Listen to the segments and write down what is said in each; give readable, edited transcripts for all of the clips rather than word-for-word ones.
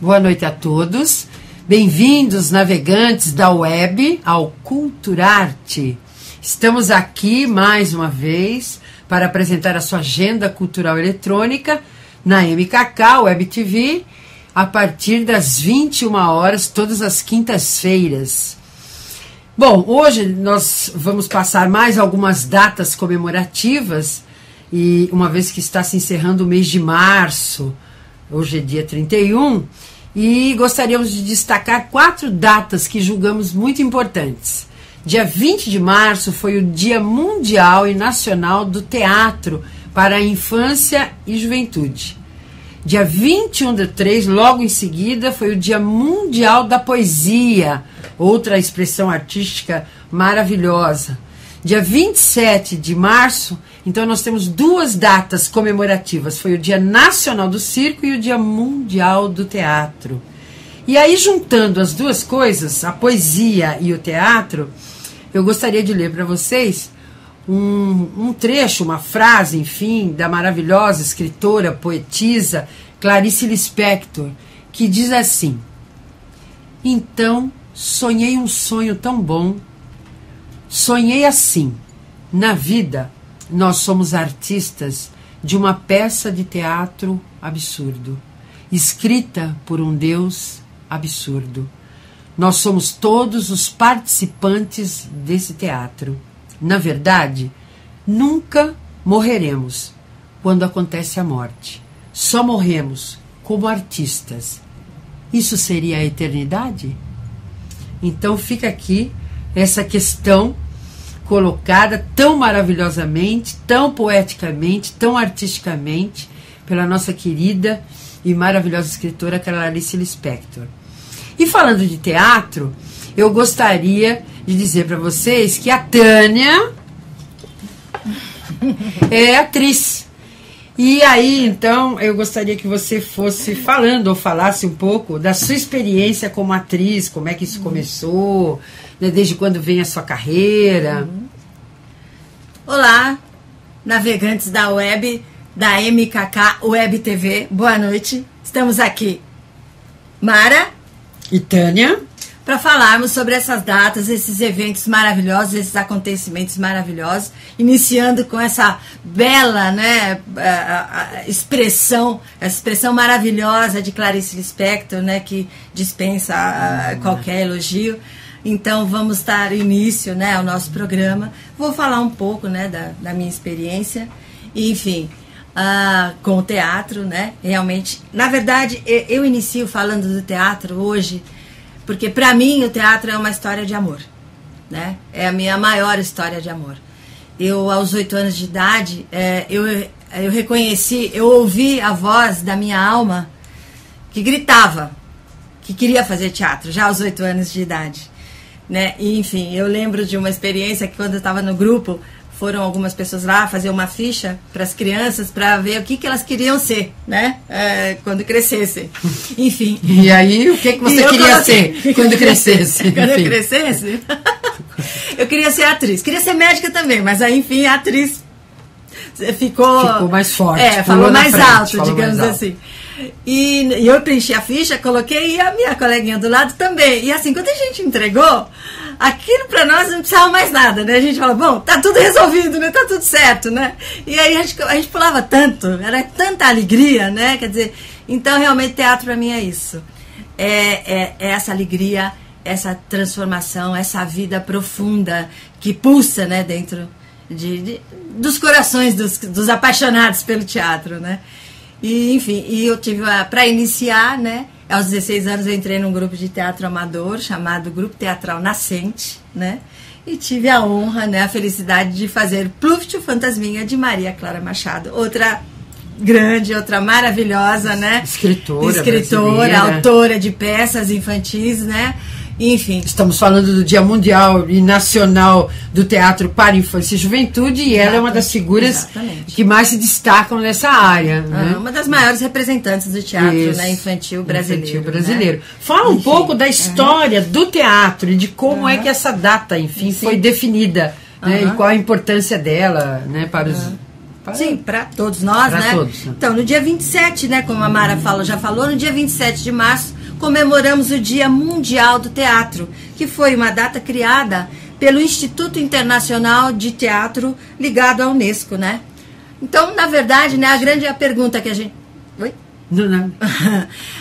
Boa noite a todos, bem-vindos navegantes da web ao Culturarte. Estamos aqui mais uma vez para apresentar a sua agenda cultural eletrônica na MKK Web TV a partir das 21 horas, todas as quintas-feiras. Bom, hoje nós vamos passar mais algumas datas comemorativas e uma vez que está se encerrando o mês de março, hoje é dia 31, e gostaríamos de destacar 4 datas que julgamos muito importantes. Dia 20 de março foi o Dia Mundial e Nacional do Teatro para a Infância e Juventude. Dia 21/3, logo em seguida, foi o Dia Mundial da Poesia, outra expressão artística maravilhosa. Dia 27 de março, então nós temos 2 datas comemorativas. Foi o Dia Nacional do Circo e o Dia Mundial do Teatro. E aí, juntando as duas coisas, a poesia e o teatro, eu gostaria de ler para vocês um trecho, uma frase, enfim, da maravilhosa escritora, poetisa Clarice Lispector, que diz assim: então, sonhei um sonho tão bom. Sonhei assim, na vida, nós somos artistas de uma peça de teatro absurdo, escrita por um Deus absurdo. Nós somos todos os participantes desse teatro. Na verdade, nunca morreremos quando acontece a morte. Só morremos como artistas. Isso seria a eternidade? Então fica aqui essa questão colocada tão maravilhosamente, tão poeticamente, tão artisticamente pela nossa querida e maravilhosa escritora Clarice Lispector. E falando de teatro, eu gostaria de dizer para vocês que a Tânia é atriz. E aí, então, eu gostaria que você fosse falando ou falasse um pouco da sua experiência como atriz, como é que isso começou, né, desde quando vem a sua carreira. Olá, navegantes da web, da MKK Web TV, boa noite. Estamos aqui, Mara e Tânia, para falarmos sobre essas datas, esses eventos maravilhosos, esses acontecimentos maravilhosos, iniciando com essa bela, né, expressão maravilhosa de Clarice Lispector, né, que dispensa qualquer elogio. Então vamos dar início, né, ao nosso programa. Vou falar um pouco, né, da minha experiência, enfim, com o teatro, né, realmente. Na verdade, eu inicio falando do teatro hoje, porque para mim o teatro é uma história de amor, né? É a minha maior história de amor. Eu, aos 8 anos de idade, eu reconheci, eu ouvi a voz da minha alma que gritava que queria fazer teatro, já aos 8 anos de idade, né? E, enfim, eu lembro de uma experiência que quando eu estava no grupo, foram algumas pessoas lá fazer uma ficha para as crianças para ver o que elas queriam ser, né? Quando crescessem. Enfim. E aí, o que você queria ser quando crescesse? Quando eu crescesse? Eu queria ser atriz. Queria ser médica também, mas aí, enfim, a atriz ficou mais forte. Falou mais alto, digamos assim. E eu preenchi a ficha, coloquei, e a minha coleguinha do lado também. E assim, quando a gente entregou, aquilo pra nós não precisava mais nada, né? A gente fala, bom, tá tudo resolvido, né? Tá tudo certo, né? E aí a gente pulava tanto, era tanta alegria, né? Quer dizer, então realmente teatro pra mim é isso. É essa alegria, essa transformação, essa vida profunda que pulsa, né? Dentro dos corações dos apaixonados pelo teatro, né? E, enfim, eu tive, para iniciar, né, aos 16 anos eu entrei num grupo de teatro amador chamado Grupo Teatral Nascente, né, e tive a honra, né, a felicidade de fazer Pluft, o Fantasminha, de Maria Clara Machado, outra grande, outra maravilhosa, né, escritora, brasileira, autora de peças infantis, né, enfim. Estamos falando do Dia Mundial e Nacional do Teatro para Infância e Juventude, e ela é uma das figuras que mais se destacam nessa área. Né? Uma das maiores representantes do teatro, né, infantil brasileiro. Né? Fala um pouco da história do teatro e de como é que essa data, enfim, foi definida, né, e qual a importância dela, né, para os... Sim, para todos nós, né? Todos. Então, no dia 27, né, como a Mara já falou, no dia 27 de março, comemoramos o Dia Mundial do Teatro, que foi uma data criada pelo Instituto Internacional de Teatro ligado à Unesco, né? Então, na verdade, né, a pergunta que a gente... Oi? Não.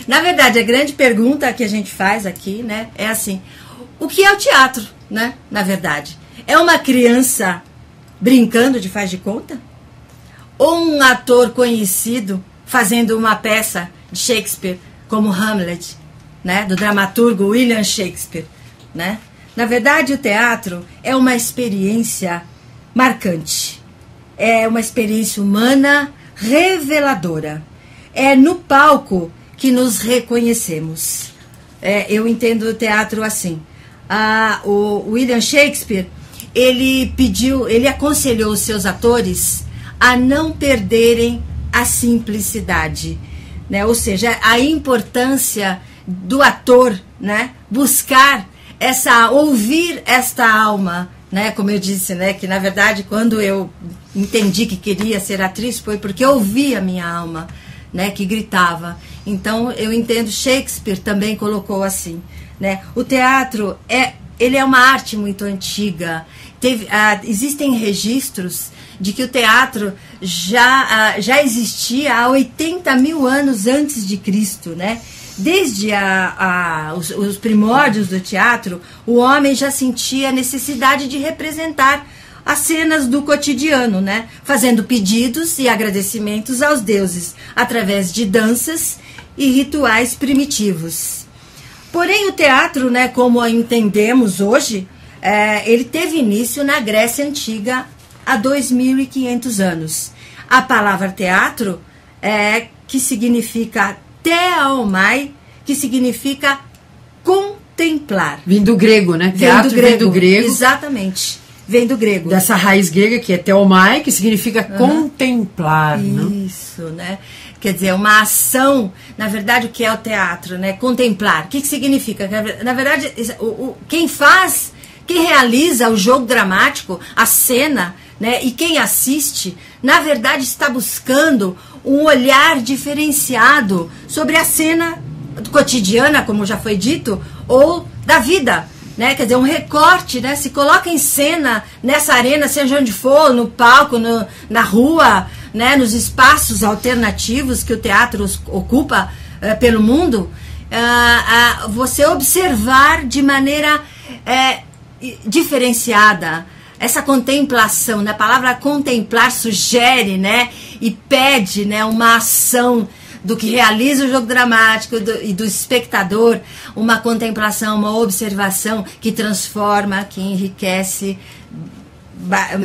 Na verdade, a grande pergunta que a gente faz aqui, né, é assim, o que é o teatro, né, na verdade? É uma criança brincando de faz de conta? Ou um ator conhecido fazendo uma peça de Shakespeare, como Hamlet, né, do dramaturgo William Shakespeare, né? Na verdade, o teatro é uma experiência marcante. É uma experiência humana reveladora. É no palco que nos reconhecemos. Eu entendo o teatro assim. O William Shakespeare, ele aconselhou os seus atores a não perderem a simplicidade, né? Ou seja, a importância do ator, né, buscar ouvir esta alma, né, como eu disse, né, que na verdade quando eu entendi que queria ser atriz foi porque eu ouvia a minha alma, né, que gritava. Então eu entendo, Shakespeare também colocou assim, né? O teatro ele é uma arte muito antiga. Existem registros de que o teatro já existia há 80 mil anos antes de Cristo, né? Desde os primórdios do teatro, o homem já sentia a necessidade de representar as cenas do cotidiano, né? Fazendo pedidos e agradecimentos aos deuses, através de danças e rituais primitivos. Porém, o teatro, né, como o entendemos hoje, ele teve início na Grécia Antiga, há 2.500 anos. A palavra teatro que significa theaomai, que significa contemplar. Vem do grego, né? Teatro vem do grego. Exatamente. Vem do grego. Dessa raiz grega que é theomai, que significa contemplar. Isso, né? Quer dizer, uma ação. Na verdade, o que é o teatro, né? Contemplar. O que significa? Na verdade, quem realiza o jogo dramático, a cena, né, e quem assiste, na verdade está buscando um olhar diferenciado sobre a cena cotidiana, como já foi dito, ou da vida, né? Quer dizer, um recorte, né? Se coloca em cena nessa arena, seja onde for, no palco, na rua, né? Nos espaços alternativos que o teatro ocupa pelo mundo, você observar de maneira diferenciada essa contemplação, né? A palavra contemplar sugere, né, e pede, né, uma ação do que realiza o jogo dramático e do espectador, uma contemplação, uma observação que transforma, que enriquece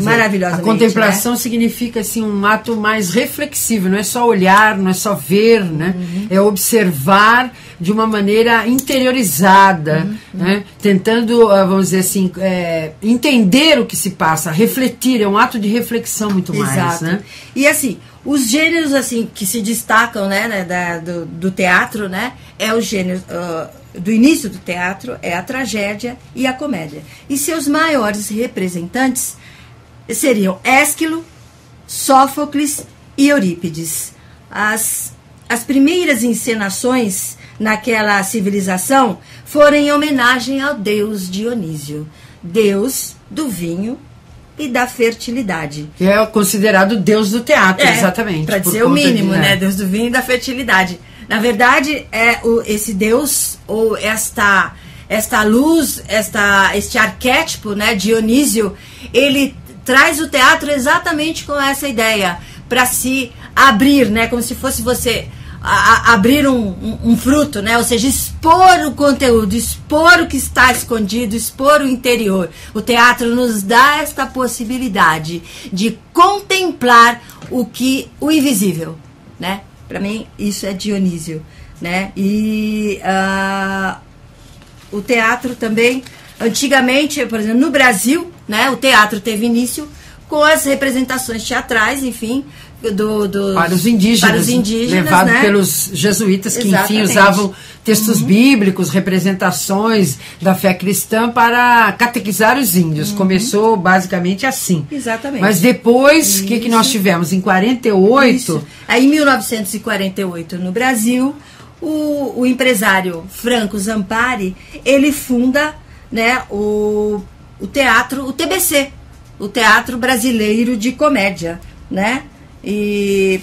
maravilhosamente. A contemplação, né, significa assim, um ato mais reflexivo, não é só olhar, não é só ver, né? É observar de uma maneira interiorizada, né? Tentando, vamos dizer assim, entender o que se passa, refletir, é um ato de reflexão muito mais. Exato. Né? E assim, os gêneros assim, que se destacam, né, do teatro, né, é o gênero do início do teatro, é a tragédia e a comédia. E seus maiores representantes seriam Ésquilo, Sófocles e Eurípides. As primeiras encenações naquela civilização foram em homenagem ao deus Dionísio, deus do vinho e da fertilidade. Que é considerado deus do teatro, exatamente. Para dizer o mínimo, né? Deus do vinho e da fertilidade. Na verdade, esse deus, ou esta luz, este arquétipo, né, Dionísio, ele traz o teatro exatamente com essa ideia, para se abrir, né, como se fosse você abrir um fruto, né, ou seja, expor o conteúdo, expor o que está escondido, expor o interior. O teatro nos dá esta possibilidade de contemplar o invisível, né? Para mim, isso é Dionísio, né? E o teatro também, antigamente, por exemplo, no Brasil, né, o teatro teve início com as representações teatrais, enfim, para os indígenas, levado, né, pelos jesuítas, que enfim usavam textos bíblicos, representações da fé cristã para catequizar os índios. Começou basicamente assim. Exatamente. Mas depois, o que nós tivemos? Em 48... Isso. Aí, em 1948, no Brasil, o empresário Franco Zampari, ele funda, né, o teatro, o TBC, o Teatro Brasileiro de Comédia, né? E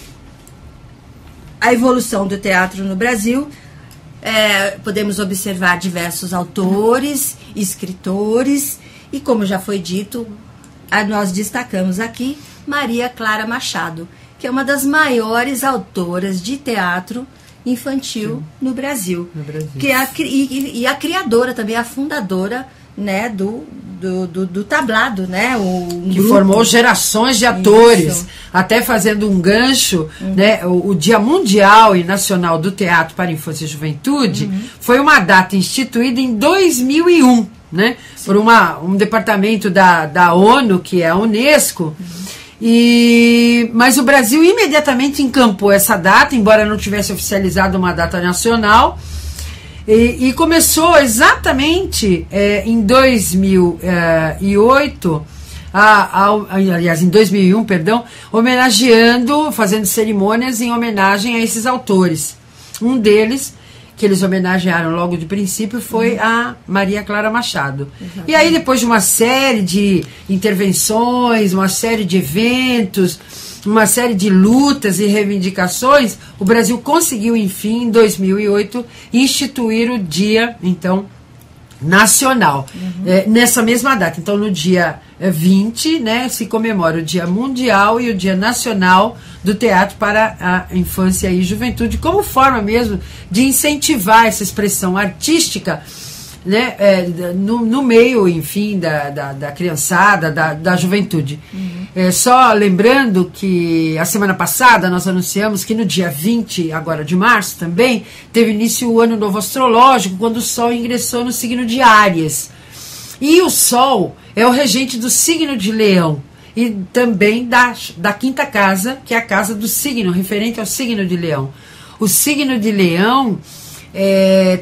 a evolução do teatro no Brasil, podemos observar diversos autores, escritores, e como já foi dito, nós destacamos aqui Maria Clara Machado, que é uma das maiores autoras de teatro infantil no Brasil. Que é a criadora também, a fundadora, né, do tablado, né, que formou gerações de atores. Isso. Até fazendo um gancho, né, o Dia Mundial e Nacional do Teatro para Infância e Juventude foi uma data instituída em 2001, né, por um departamento da ONU, que é a Unesco. Mas o Brasil imediatamente encampou essa data, embora não tivesse oficializado uma data nacional. E começou exatamente em 2008, aliás, em 2001, perdão, homenageando, fazendo cerimônias em homenagem a esses autores. Um deles, que eles homenagearam logo de princípio, foi a Maria Clara Machado. Exatamente. E aí, depois de uma série de intervenções, uma série de eventos, uma série de lutas e reivindicações, o Brasil conseguiu, enfim, em 2008, instituir o Dia, então, Nacional. Nessa mesma data. Então, no dia 20, né, se comemora o Dia Mundial e o Dia Nacional do Teatro para a Infância e Juventude, como forma mesmo de incentivar essa expressão artística, né, no meio, enfim, da criançada, da juventude. Só lembrando que a semana passada nós anunciamos que no dia 20 agora de março também teve início o Ano Novo Astrológico, quando o Sol ingressou no signo de Áries. E o Sol é o regente do signo de Leão e também da quinta casa, que é a casa do signo, referente ao signo de Leão. O signo de Leão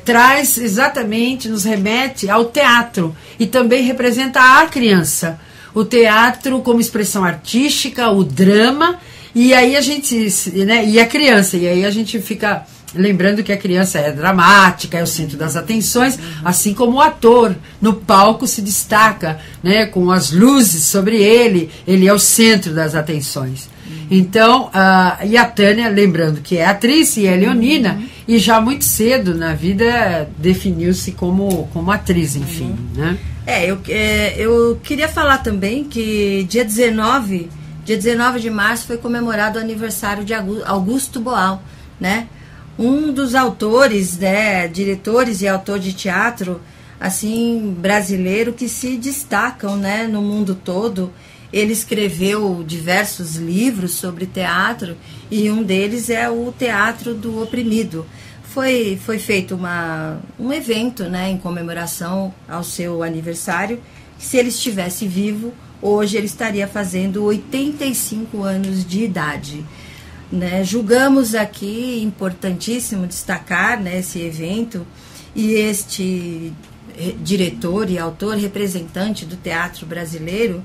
traz exatamente, nos remete ao teatro e também representa a criança. O teatro como expressão artística, o drama, e aí a gente, né, e a criança, e aí a gente fica lembrando que a criança é dramática, é o centro das atenções, assim como o ator no palco se destaca, né, com as luzes sobre ele é o centro das atenções. Então, e a Tânia, lembrando que é atriz e é leonina, e já muito cedo na vida definiu-se como atriz, enfim, né? Eu queria falar também que dia 19 de março foi comemorado o aniversário de Augusto Boal, né? Um dos autores, né, diretores e autor de teatro, assim, brasileiro, que se destacam, né, no mundo todo. Ele escreveu diversos livros sobre teatro e um deles é o Teatro do Oprimido. Foi feito um evento, né, em comemoração ao seu aniversário. Se ele estivesse vivo, hoje ele estaria fazendo 85 anos de idade. Né? Julgamos aqui importantíssimo destacar, né, esse evento e este diretor e autor representante do teatro brasileiro,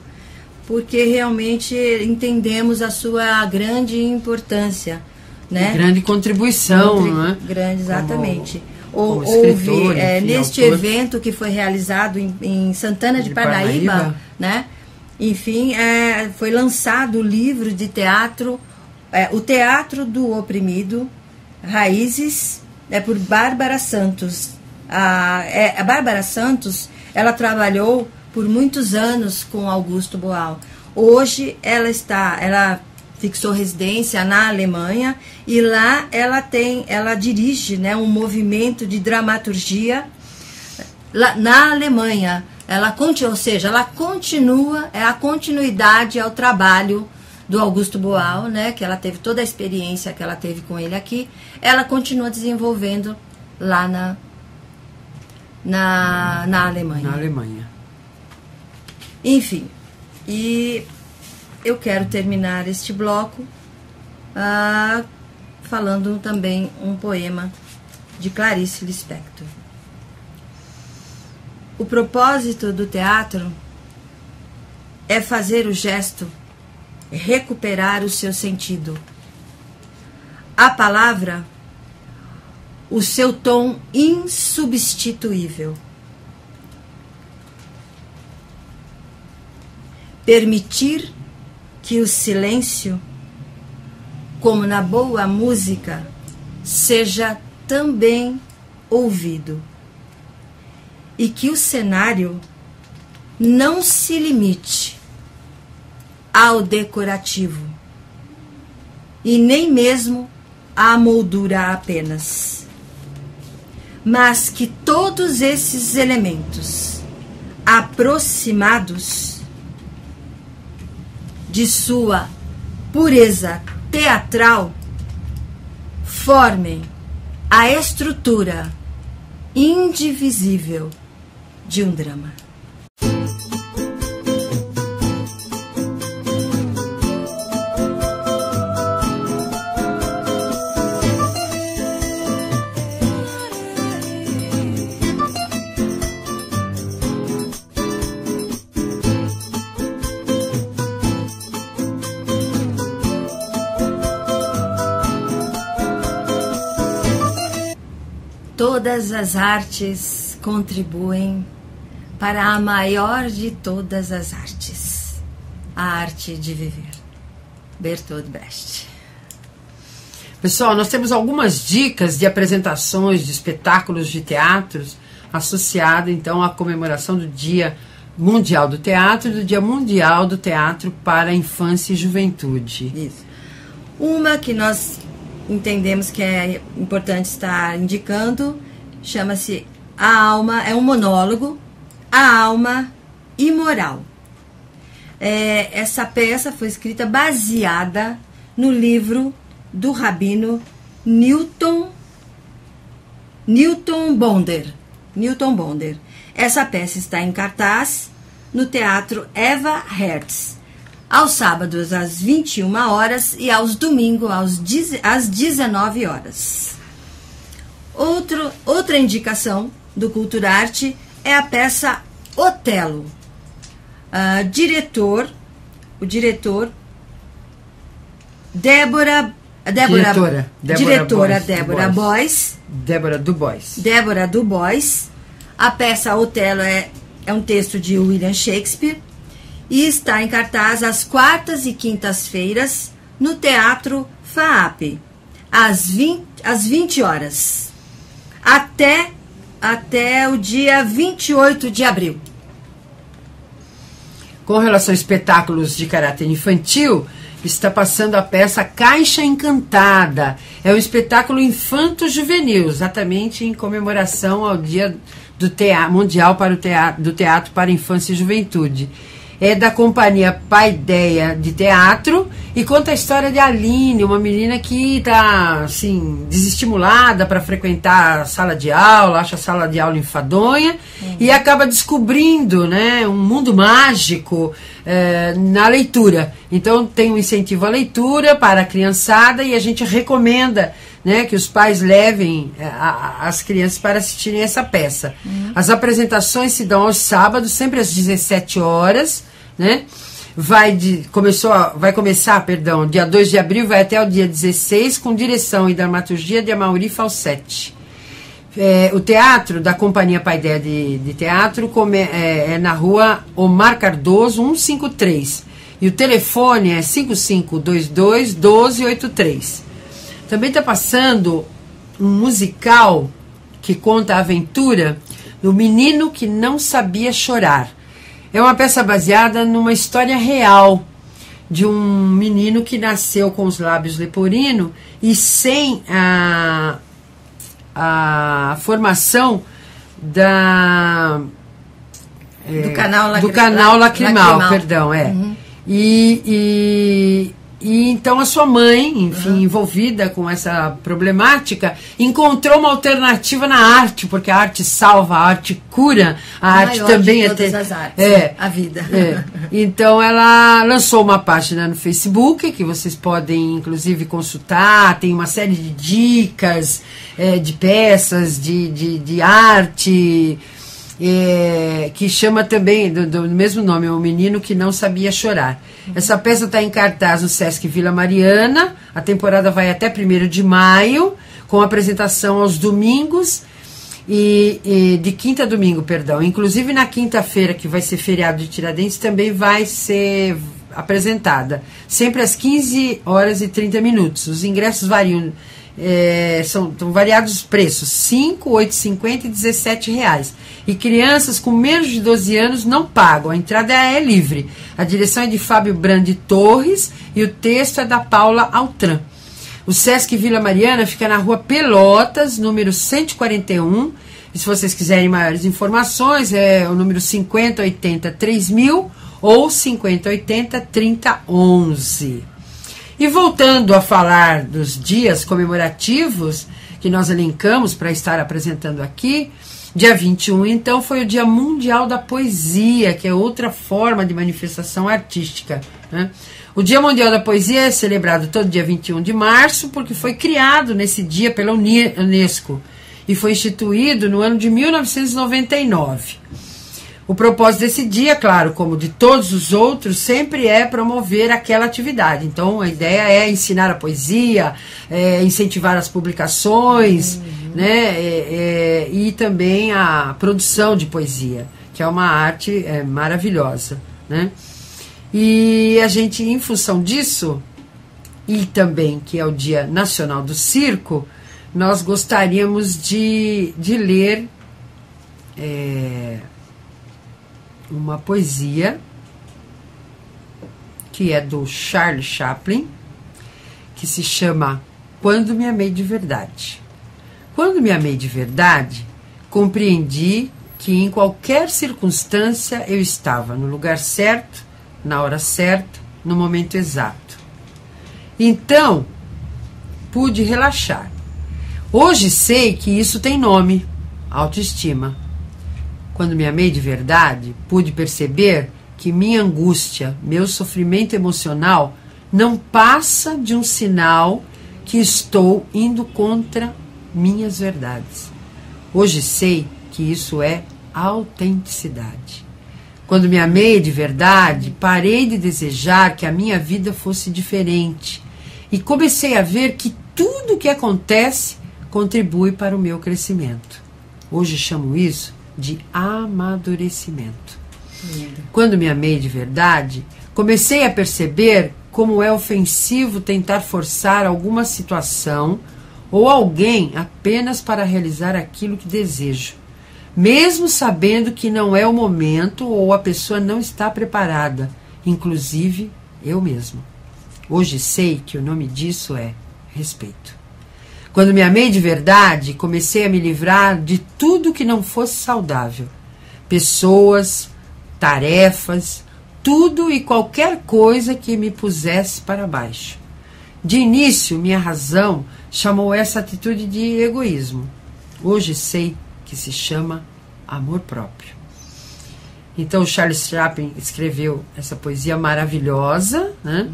porque realmente entendemos a sua grande importância, né? Grande contribuição, né? Grande, exatamente. Como Houve, neste evento que foi realizado em Santana de Parnaíba, né? Enfim, foi lançado o livro de teatro, O Teatro do Oprimido, Raízes, por Bárbara Santos. A Bárbara Santos, ela trabalhou por muitos anos com Augusto Boal. Hoje ela fixou residência na Alemanha e lá ela dirige, né, um movimento de dramaturgia lá na Alemanha. Ou seja, ela continua, é a continuidade ao trabalho do Augusto Boal, né, que ela teve toda a experiência que ela teve com ele aqui, ela continua desenvolvendo lá na Alemanha. Na Alemanha. Enfim, e eu quero terminar este bloco falando também um poema de Clarice Lispector. O propósito do teatro é fazer o gesto recuperar o seu sentido. A palavra, o seu tom insubstituível. Permitir que o silêncio, como na boa música, seja também ouvido. E que o cenário não se limite ao decorativo e nem mesmo à moldura apenas, mas que todos esses elementos aproximados de sua pureza teatral formem a estrutura indivisível de um drama. Todas as artes contribuem para a maior de todas as artes, a arte de viver. Bertolt Brecht. Pessoal, nós temos algumas dicas de apresentações de espetáculos de teatros associado então à comemoração do Dia Mundial do Teatro e do Dia Mundial do Teatro para a Infância e Juventude. Isso. Uma que nós entendemos que é importante estar indicando, chama-se A Alma, é um monólogo, A Alma Imoral. Essa peça foi escrita baseada no livro do rabino Newton Bonder. Essa peça está em cartaz no Teatro Eva Hertz, aos sábados às 21 horas e aos domingos às 19 horas. Outra indicação do Culturarte é a peça Otelo. O diretor Débora Dubois. A peça Otelo é um texto de William Shakespeare e está em cartaz às quartas e quintas-feiras no Teatro FAAP, às 20 horas, até o dia 28 de abril. Com relação a espetáculos de caráter infantil, está passando a peça Caixa Encantada. É um espetáculo infanto-juvenil, exatamente em comemoração ao Dia do Mundial do Teatro para a Infância e Juventude. É da companhia Paideia de Teatro e conta a história de Aline, uma menina que está assim, desestimulada para frequentar a sala de aula, acha a sala de aula enfadonha e acaba descobrindo, né, um mundo mágico na leitura. Então tem um incentivo à leitura para a criançada e a gente recomenda, né, que os pais levem as crianças para assistirem essa peça. As apresentações se dão aos sábados, sempre às 17 horas, né? Vai começar, dia 2 de abril, vai até o dia 16, com direção e dramaturgia de Amaury Falsetti. O teatro da Companhia Paideia de Teatro é na rua Omar Cardoso, 153. E o telefone é 5522-1283. Também está passando um musical que conta a aventura do menino que não sabia chorar. É uma peça baseada numa história real de um menino que nasceu com os lábios leporino e sem a formação do canal lacrimal. Uhum. E E então a sua mãe, enfim, envolvida com essa problemática, encontrou uma alternativa na arte, porque a arte salva, a arte cura, a arte também é todas as artes, a vida. Então ela lançou uma página no Facebook, que vocês podem inclusive consultar, tem uma série de dicas, de peças, de arte, que chama também, do mesmo nome, O Menino que Não Sabia Chorar. Essa peça está em cartaz no Sesc Vila Mariana, a temporada vai até 1º de maio, com apresentação aos domingos, e de quinta a domingo, perdão. Inclusive na quinta-feira, que vai ser feriado de Tiradentes, também vai ser apresentada, sempre às 15h30. Os ingressos variam, são variados os preços, R$ 5, R$ 8,50 e R$ 17,00. E crianças com menos de 12 anos não pagam, a entrada é livre. A direção é de Fábio Brandi Torres e o texto é da Paula Altran. O Sesc Vila Mariana fica na rua Pelotas, número 141. E se vocês quiserem maiores informações, é o número 5080-3000 ou 5080-3011. E voltando a falar dos dias comemorativos que nós elencamos para estar apresentando aqui, dia 21, então, foi o Dia Mundial da Poesia, que é outra forma de manifestação artística, né? O Dia Mundial da Poesia é celebrado todo dia 21 de março, porque foi criado nesse dia pela Unesco e foi instituído no ano de 1999. O propósito desse dia, claro, como de todos os outros, sempre é promover aquela atividade. Então, a ideia é ensinar a poesia, incentivar as publicações, né, e também a produção de poesia, que é uma arte maravilhosa, né? E a gente, em função disso, e também que é o Dia Nacional do Circo, nós gostaríamos de ler uma poesia que é do Charles Chaplin, que se chama Quando Me Amei de Verdade. Quando me amei de verdade, compreendi que em qualquer circunstância eu estava no lugar certo, na hora certa, no momento exato. Então, pude relaxar. Hoje sei que isso tem nome, autoestima. Quando me amei de verdade, pude perceber que minha angústia, meu sofrimento emocional não passa de um sinal que estou indo contra minhas verdades. Hoje sei que isso é autenticidade. Quando me amei de verdade, parei de desejar que a minha vida fosse diferente e comecei a ver que tudo o que acontece contribui para o meu crescimento. Hoje chamo isso de amadurecimento. Quando me amei de verdade, comecei a perceber como é ofensivo tentar forçar alguma situação ou alguém apenas para realizar aquilo que desejo, mesmo sabendo que não é o momento ou a pessoa não está preparada, inclusive eu mesmo. Hoje sei que o nome disso é respeito. Quando me amei de verdade, comecei a me livrar de tudo que não fosse saudável. Pessoas, tarefas, tudo e qualquer coisa que me pusesse para baixo. De início, minha razão chamou essa atitude de egoísmo. Hoje sei que se chama amor próprio. Então, Charles Chaplin escreveu essa poesia maravilhosa, né?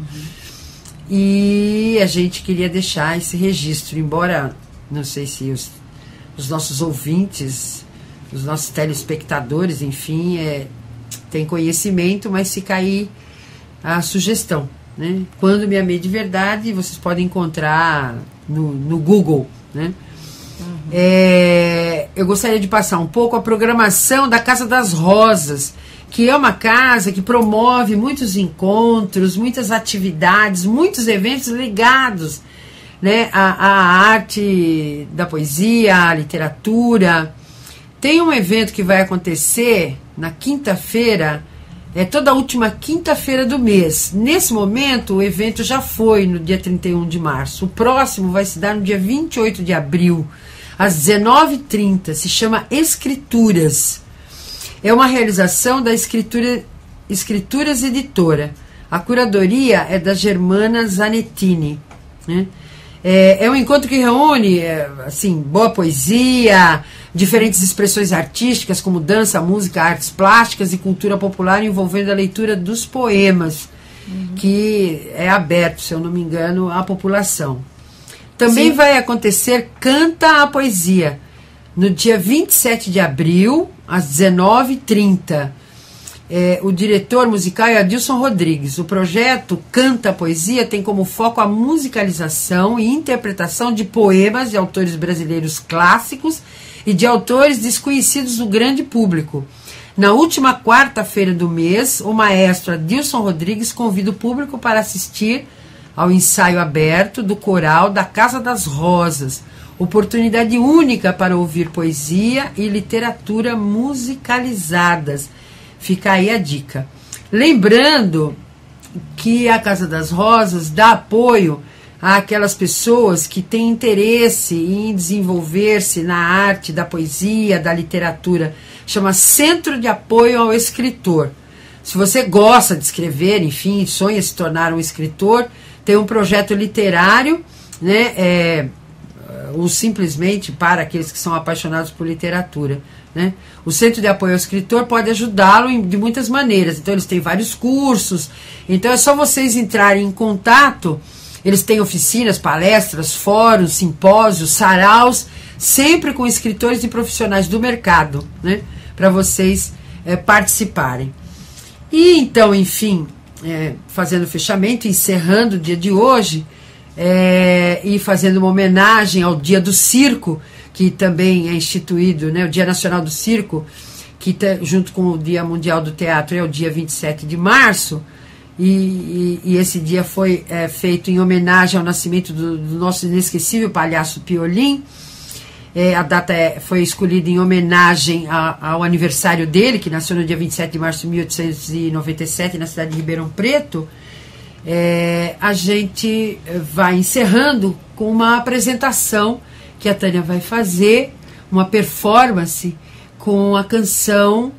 E a gente queria deixar esse registro, embora, não sei se os nossos ouvintes, os nossos telespectadores, enfim, têm conhecimento, mas fica aí a sugestão, né? Quando me amei de verdade, vocês podem encontrar no Google, né? Eu gostaria de passar um pouco a programação da Casa das Rosas, que é uma casa que promove muitos encontros, muitas atividades, muitos eventos ligados, né, à arte da poesia, à literatura. Tem um evento que vai acontecer na quinta-feira, toda a última quinta-feira do mês. Nesse momento, o evento já foi no dia 31 de março. O próximo vai se dar no dia 28 de abril, às 19h30. Se chama Escrituras. É uma realização da Escrituras Editora. A curadoria é da Germana Zanettini, né? É um encontro que reúne assim, boa poesia, diferentes expressões artísticas como dança, música, artes plásticas e cultura popular, envolvendo a leitura dos poemas, que é aberto, se eu não me engano, à população. Também vai acontecer Canta a Poesia, no dia 27 de abril, às 19h30. O diretor musical é Adilson Rodrigues. O projeto Canta a Poesia tem como foco a musicalização e interpretação de poemas de autores brasileiros clássicos e de autores desconhecidos do grande público. Na última quarta-feira do mês, o maestro Adilson Rodrigues convida o público para assistir ao ensaio aberto do coral da Casa das Rosas, oportunidade única para ouvir poesia e literatura musicalizadas. Fica aí a dica. Lembrando que a Casa das Rosas dá apoio àquelas pessoas que têm interesse em desenvolver-se na arte, da poesia, da literatura. Chama Centro de Apoio ao Escritor. Se você gosta de escrever, enfim, sonha se tornar um escritor, tem um projeto literário, né, ou simplesmente para aqueles que são apaixonados por literatura, né? O Centro de Apoio ao Escritor pode ajudá-lo de muitas maneiras. Então, eles têm vários cursos. Então, é só vocês entrarem em contato. Eles têm oficinas, palestras, fóruns, simpósios, saraus, sempre com escritores e profissionais do mercado, né? Para vocês participarem. E então, enfim, fazendo o fechamento, encerrando o dia de hoje, e fazendo uma homenagem ao Dia do Circo, que também é instituído, né, o Dia Nacional do Circo, que junto com o Dia Mundial do Teatro é o dia 27 de março, e esse dia foi feito em homenagem ao nascimento do nosso inesquecível palhaço Piolim. A data foi escolhida em homenagem ao aniversário dele, que nasceu no dia 27 de março de 1897, na cidade de Ribeirão Preto. A gente vai encerrando com uma apresentação que a Tânia vai fazer, uma performance com a canção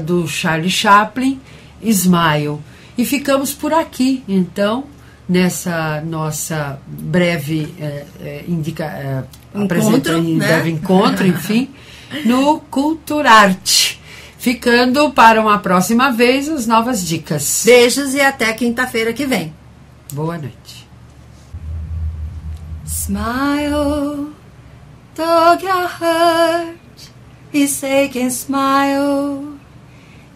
do Charlie Chaplin, Smile. E ficamos por aqui, então, nessa nossa breve breve encontro, enfim, no Culturarte. Ficando para uma próxima vez as novas dicas. Beijos e até quinta-feira que vem. Boa noite. Smile, though your heart is aching, smile,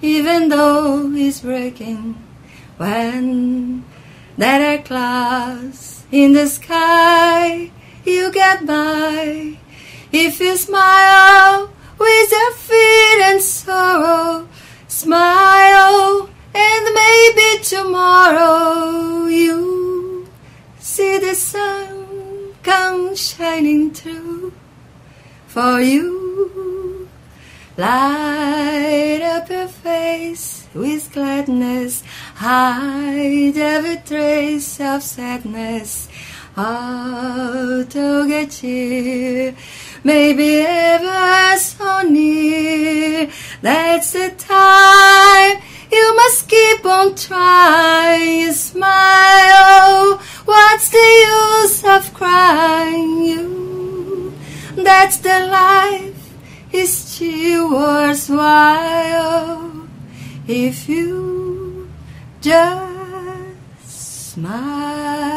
even though it's breaking. When there are clouds in the sky, you get by. If you smile with your fear and sorrow, smile, and maybe tomorrow you see the sun come shining through for you. Light up your face with gladness, hide every trace of sadness. Although get cheer maybe ever so near, that's the time you must keep on trying. Smile, what's the use of crying? You, that's the life, is still worthwhile if you just smile.